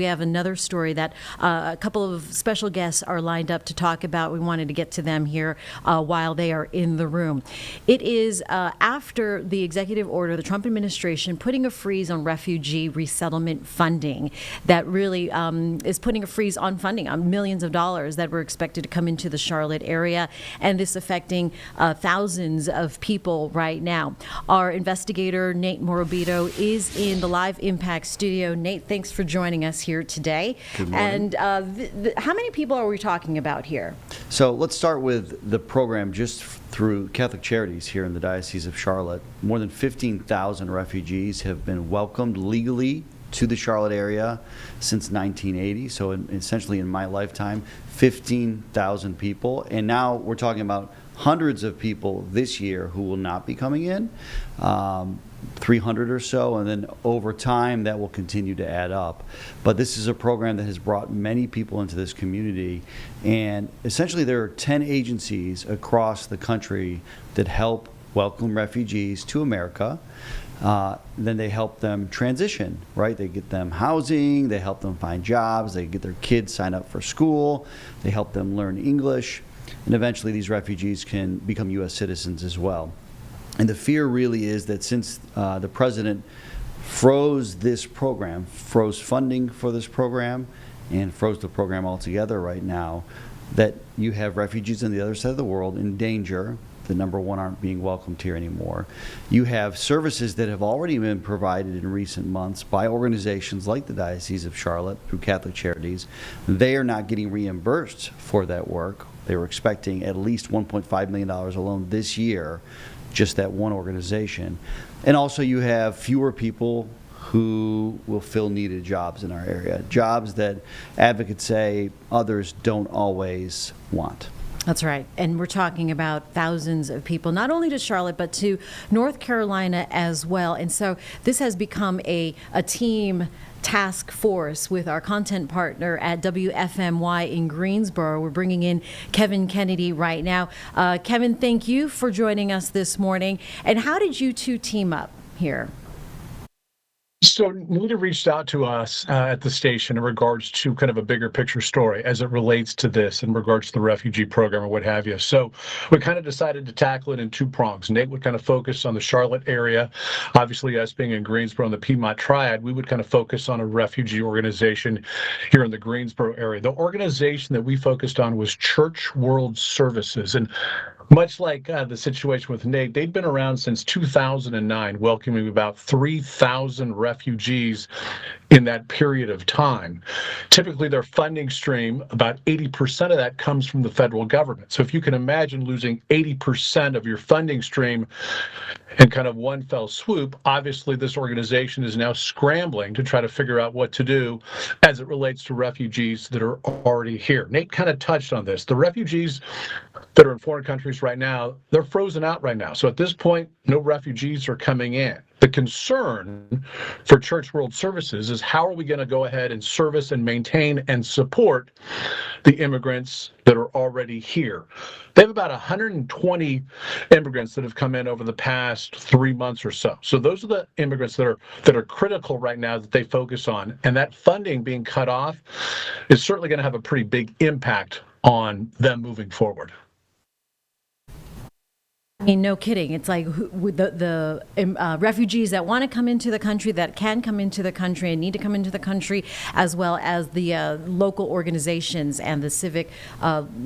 We have another story that a couple of special guests are lined up to talk about. We wanted to get to them here while they are in the room. It is after the executive order, the Trump administration putting a freeze on refugee resettlement funding that really is putting a freeze on funding on millions of dollars that were expected to come into the Charlotte area, and this affecting thousands of people right now. Our investigator, Nate Morabito, is in the Live Impact studio. Nate, thanks for joining us here today. Good morning. And how many people are we talking about here? So let's start with the program just through Catholic Charities here in the Diocese of Charlotte. More than 15,000 refugees have been welcomed legally to the Charlotte area since 1980. So essentially in my lifetime, 15,000 people. And now we're talking about hundreds of people this year who will not be coming in. 300 or so, and then over time that will continue to add up. But this is a program that has brought many people into this community, and essentially there are 10 agencies across the country that help welcome refugees to America. Then they help them transition, right? They get them housing, they help them find jobs, they get their kids signed up for school, they help them learn English, and eventually these refugees can become U.S. citizens as well. And the fear really is that since the president froze this program, froze funding for this program, and froze the program altogether right now, that you have refugees on the other side of the world in danger that, number one, aren't being welcomed here anymore. You have services that have already been provided in recent months by organizations like the Diocese of Charlotte through Catholic Charities. They are not getting reimbursed for that work. They were expecting at least $1.5 million alone this year, just that one organization. And also you have fewer people who will fill needed jobs in our area, jobs that advocates say others don't always want. That's right. And we're talking about thousands of people, not only to Charlotte, but to North Carolina as well. And so this has become a team task force with our content partner at WFMY in Greensboro. We're bringing in Kevin Kennedy right now. Kevin, thank you for joining us this morning. And how did you two team up here? So Nita reached out to us at the station in regards to kind of a bigger picture story as it relates to this in regards to the refugee program or what have you. So we kind of decided to tackle it in two prongs. Nate would kind of focus on the Charlotte area. Obviously, us being in Greensboro and the Piedmont Triad, we would kind of focus on a refugee organization here in the Greensboro area. The organization that we focused on was Church World Services. And much like the situation with Nate, they'd been around since 2009, welcoming about 3,000 refugees in that period of time. Typically, their funding stream, about 80% of that comes from the federal government. So if you can imagine losing 80% of your funding stream in kind of one fell swoop, obviously this organization is now scrambling to try to figure out what to do as it relates to refugees that are already here. Nate kind of touched on this. The refugees that are in foreign countries right now, they're frozen out right now. So at this point, no refugees are coming in. The concern for Church World Services is how are we going to go ahead and service and maintain and support the immigrants that are already here. They have about 120 immigrants that have come in over the past 3 months or so. So those are the immigrants that are critical right now that they focus on. And that funding being cut off is certainly going to have a pretty big impact on them moving forward. I mean, no kidding. It's like the refugees that want to come into the country, that can come into the country and need to come into the country, as well as the local organizations and the civic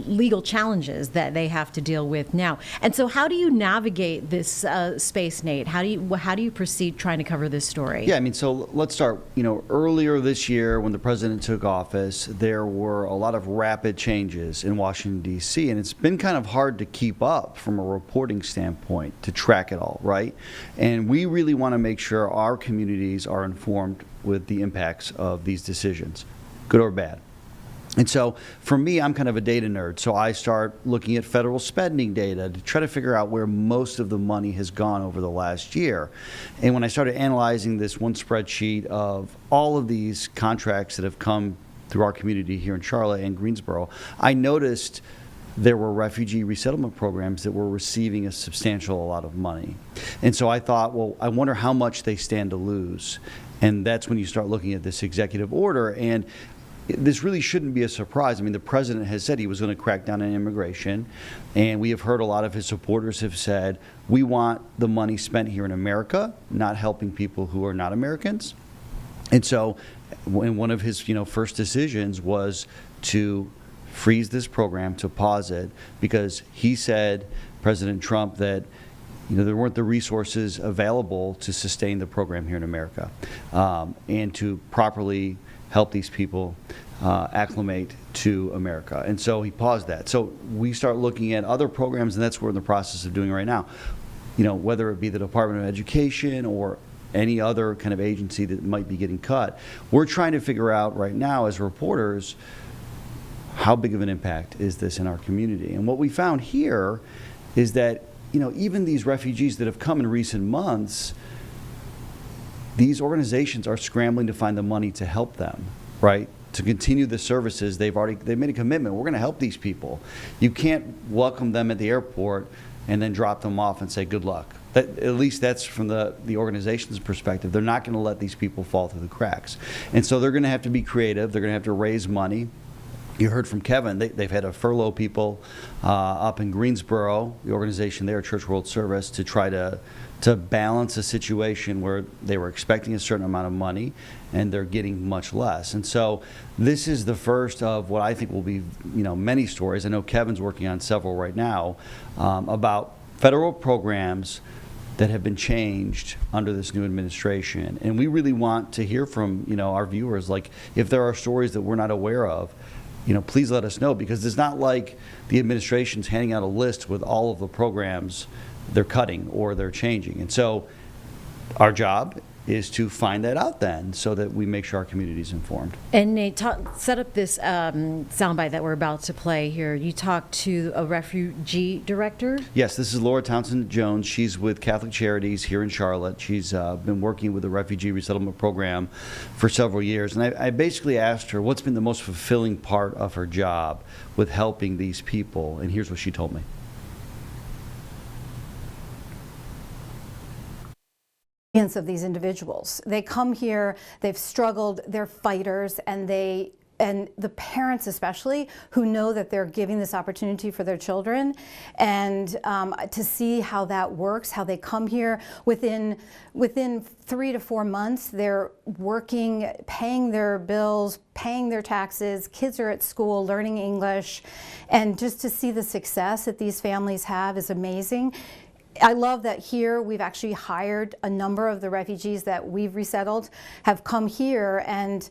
legal challenges that they have to deal with now. And so how do you navigate this space, Nate? How do you proceed trying to cover this story? Yeah, I mean, so let's start, earlier this year when the president took office, there were a lot of rapid changes in Washington, D.C., and it's been kind of hard to keep up from a reporting standpoint to track it all, right? And we really want to make sure our communities are informed with the impacts of these decisions, good or bad. And so for me, I'm kind of a data nerd, so I start looking at federal spending data to try to figure out where most of the money has gone over the last year. And when I started analyzing this one spreadsheet of all of these contracts that have come through our community here in Charlotte and Greensboro, I noticed there were refugee resettlement programs that were receiving a lot of money. And so I thought, well, I wonder how much they stand to lose. And that's when you start looking at this executive order. And this really shouldn't be a surprise. I mean, the president has said he was going to crack down on immigration, and we have heard a lot of his supporters have said, we want the money spent here in America, not helping people who are not Americans. And so one of his first decisions was to freeze this program, to pause it, because he said, President Trump, that there weren't the resources available to sustain the program here in America, and to properly help these people acclimate to America. And so he paused that. So we start looking at other programs, and that's what we're in the process of doing right now. Whether it be the Department of Education or any other kind of agency that might be getting cut, we're trying to figure out right now as reporters, how big of an impact is this in our community? And what we found here is that even these refugees that have come in recent months, these organizations are scrambling to find the money to help them, right? To continue the services. They've made a commitment. We're going to help these people. You can't welcome them at the airport and then drop them off and say good luck. At least that's from the organization's perspective. They're not going to let these people fall through the cracks. And so they're going to have to be creative. They're going to have to raise money. You heard from Kevin, they've had to furlough people up in Greensboro, the organization there, Church World Service, to try to balance a situation where they were expecting a certain amount of money and they're getting much less. And so this is the first of what I think will be many stories. I know Kevin's working on several right now about federal programs that have been changed under this new administration. And we really want to hear from our viewers, like if there are stories that we're not aware of, please let us know, because it's not like the administration's handing out a list with all of the programs they're cutting or they're changing. And so our job is to find that out then, so that we make sure our community is informed. And Nate, set up this soundbite that we're about to play here. You talked to a refugee director? Yes, this is Laura Townsend Jones. She's with Catholic Charities here in Charlotte. She's been working with the refugee resettlement program for several years. And I basically asked her what's been the most fulfilling part of her job with helping these people. And here's what she told me. Of these individuals. They come here, they've struggled, they're fighters, and the parents especially, who know that they're giving this opportunity for their children, and to see how that works, how they come here within 3 to 4 months, they're working, paying their bills, paying their taxes, kids are at school learning English, and just to see the success that these families have is amazing. I love that here we've actually hired a number of the refugees that we've resettled have come here and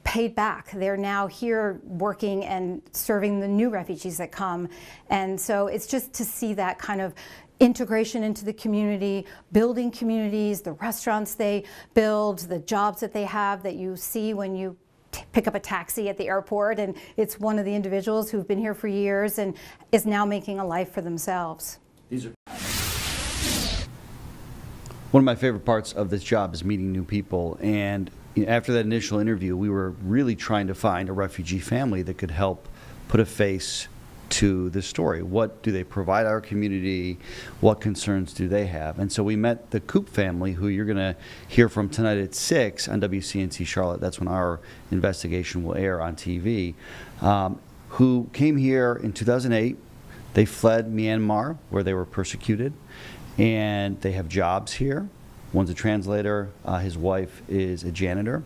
paid back. They're now here working and serving the new refugees that come. And so it's just to see that kind of integration into the community, building communities, the restaurants they build, the jobs that they have that you see when you pick up a taxi at the airport, and it's one of the individuals who've been here for years and is now making a life for themselves. One of my favorite parts of this job is meeting new people, and after that initial interview, we were really trying to find a refugee family that could help put a face to this story. What do they provide our community? What concerns do they have? And so we met the Coop family, who you're going to hear from tonight at 6 on WCNC Charlotte. That's when our investigation will air on TV, who came here in 2008. They fled Myanmar, where they were persecuted, and they have jobs here. One's a translator. His wife is a janitor.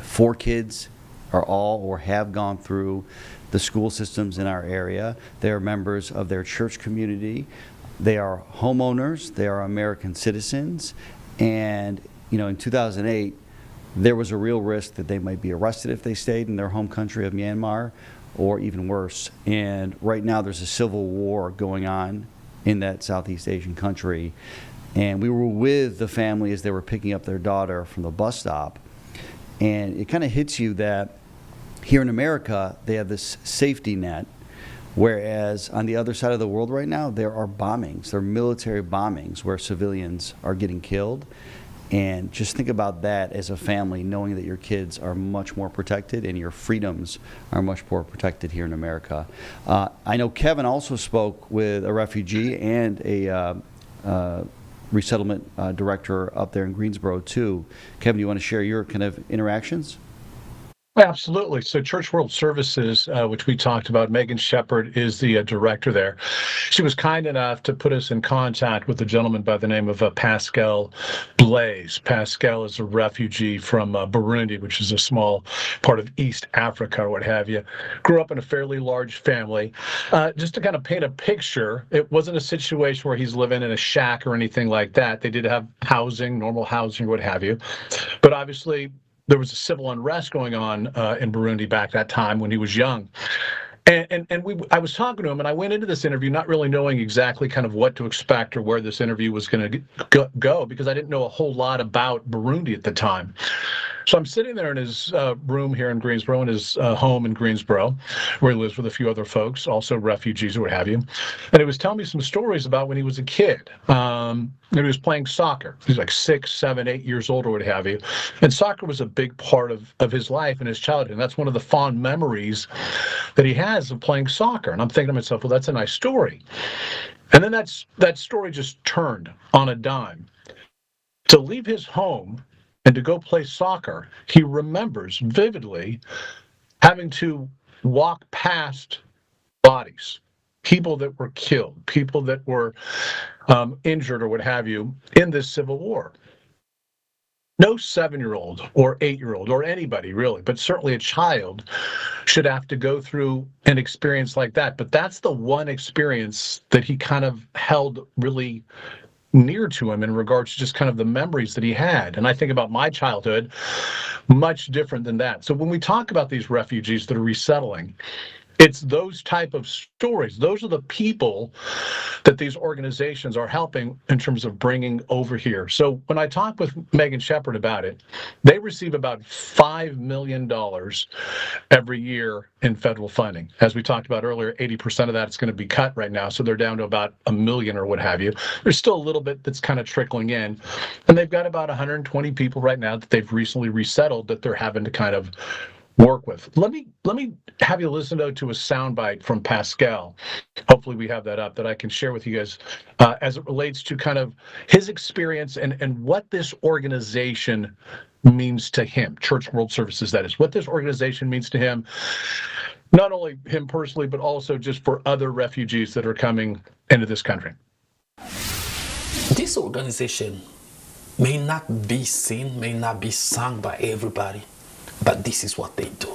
4 kids are all or have gone through the school systems in our area. They are members of their church community. They are homeowners. They are American citizens. And in 2008, there was a real risk that they might be arrested if they stayed in their home country of Myanmar, or even worse. And right now there's a civil war going on in that Southeast Asian country. And we were with the family as they were picking up their daughter from the bus stop. And it kind of hits you that here in America, they have this safety net, whereas on the other side of the world right now, there are bombings. There are military bombings where civilians are getting killed. And just think about that as a family, knowing that your kids are much more protected and your freedoms are much more protected here in America. I know Kevin also spoke with a refugee and a resettlement director up there in Greensboro too. Kevin, you want to share your kind of interactions? Absolutely. So Church World Services, which we talked about, Megan Shepard is the director there. She was kind enough to put us in contact with a gentleman by the name of Pascal Blaise. Pascal is a refugee from Burundi, which is a small part of East Africa or what have you. Grew up in a fairly large family. Just to kind of paint a picture, it wasn't a situation where he's living in a shack or anything like that. They did have housing, normal housing, what have you. But obviously, there was a civil unrest going on in Burundi back that time when he was young. I was talking to him, and I went into this interview not really knowing exactly kind of what to expect or where this interview was going to go because I didn't know a whole lot about Burundi at the time. So I'm sitting there in his room here in Greensboro, in his home in Greensboro, where he lives with a few other folks, also refugees or what have you. And he was telling me some stories about when he was a kid. And he was playing soccer. He's like 6, 7, 8 years old or what have you. And soccer was a big part of his life and his childhood. And that's one of the fond memories that he has of playing soccer. And I'm thinking to myself, well, that's a nice story. And then that story just turned on a dime. To leave his home and to go play soccer, he remembers vividly having to walk past bodies, people that were killed, people that were injured or what have you in this civil war. No 7-year-old or 8-year-old or anybody really, but certainly a child should have to go through an experience like that. But that's the one experience that he kind of held really near to him in regards to just kind of the memories that he had. And I think about my childhood, much different than that. So when we talk about these refugees that are resettling, it's those type of stories. Those are the people that these organizations are helping in terms of bringing over here. So when I talk with Megan Shepard about it, they receive about $5 million every year in federal funding. As we talked about earlier, 80% of that is going to be cut right now. So they're down to about $1 million or what have you. There's still a little bit that's kind of trickling in. And they've got about 120 people right now that they've recently resettled that they're having to kind of work with. Let me have you listen to a soundbite from Pascal. Hopefully we have that up that I can share with you guys as it relates to kind of his experience and what this organization means to him. Church World Services, that is. What this organization means to him, not only him personally, but also just for other refugees that are coming into this country. This organization may not be seen, may not be sung by everybody, but this is what they do.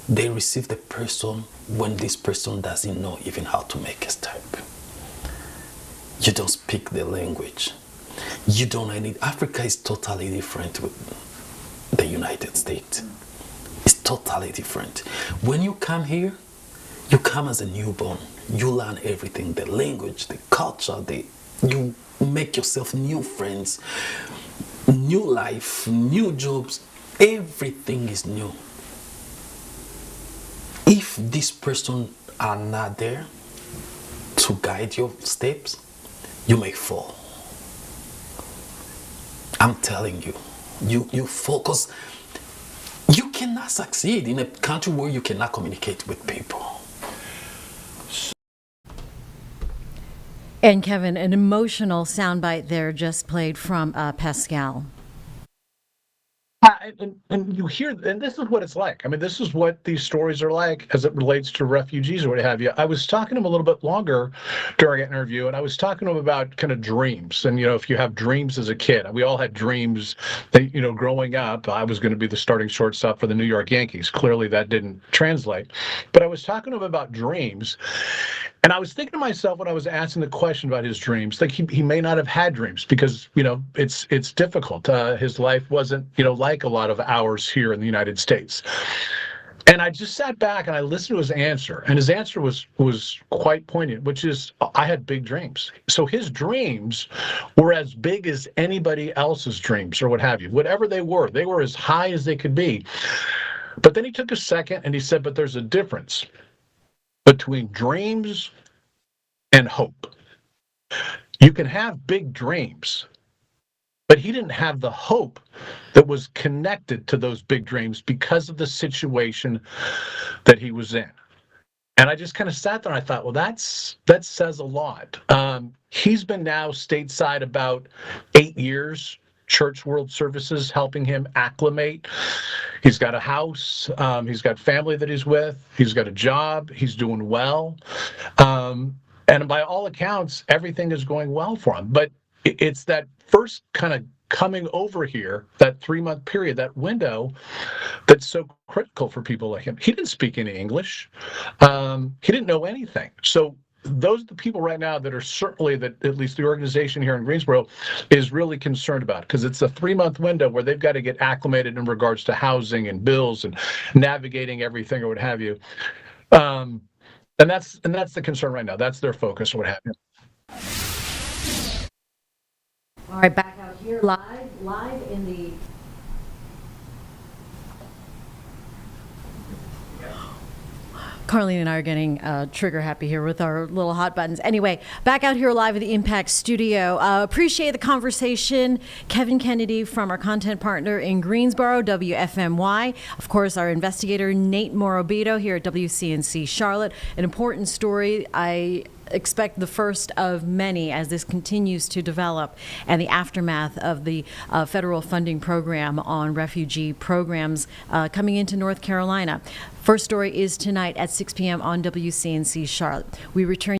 They receive the person when this person doesn't know even how to make a step. You don't speak the language. You don't know any. Africa is totally different with the United States. It's totally different. When you come here, you come as a newborn. You learn everything, the language, the culture, you make yourself new friends, new life, new jobs. Everything is new. If this person are not there to guide your steps, you may fall. I'm telling you, you focus. You cannot succeed in a country where you cannot communicate with people. And Kevin, an emotional soundbite there just played from Pascal. And you hear, and this is what it's like. I mean, this is what these stories are like as it relates to refugees or what have you. I was talking to him a little bit longer during an interview, and I was talking to him about kind of dreams. And, if you have dreams as a kid, we all had dreams that, growing up, I was going to be the starting shortstop for the New York Yankees. Clearly that didn't translate. But I was talking to him about dreams. And I was thinking to myself when I was asking the question about his dreams, like he may not have had dreams because, it's difficult. His life wasn't, like a lot of ours here in the United States. And I just sat back and I listened to his answer. And his answer was quite poignant, which is, I had big dreams. So his dreams were as big as anybody else's dreams or what have you. Whatever they were as high as they could be. But then he took a second and he said, but there's a difference between dreams and hope. You can have big dreams, but he didn't have the hope that was connected to those big dreams because of the situation that he was in. And I just kind of sat there and I thought, well, that says a lot. He's been now stateside about 8 years, Church World Services helping him acclimate. He's got a house, he's got family that he's with, he's got a job, he's doing well. And by all accounts, everything is going well for him. But it's that first kind of coming over here, that 3-month period, that window, that's so critical for people like him. He didn't speak any English. He didn't know anything. So those are the people right now that are certainly, that at least the organization here in Greensboro is really concerned about, because it's a 3-month window where they've got to get acclimated in regards to housing and bills and navigating everything or what have you. And that's the concern right now. That's their focus or what have you. All right, back out here live in the. Carlene and I are getting trigger happy here with our little hot buttons. Anyway, back out here live at the Impact Studio. Appreciate the conversation. Kevin Kennedy from our content partner in Greensboro, WFMY. Of course, our investigator, Nate Morabito, here at WCNC Charlotte. An important story. I expect the first of many as this continues to develop, and the aftermath of the federal funding program on refugee programs coming into North Carolina. First story is tonight at 6 p.m. on WCNC Charlotte. We return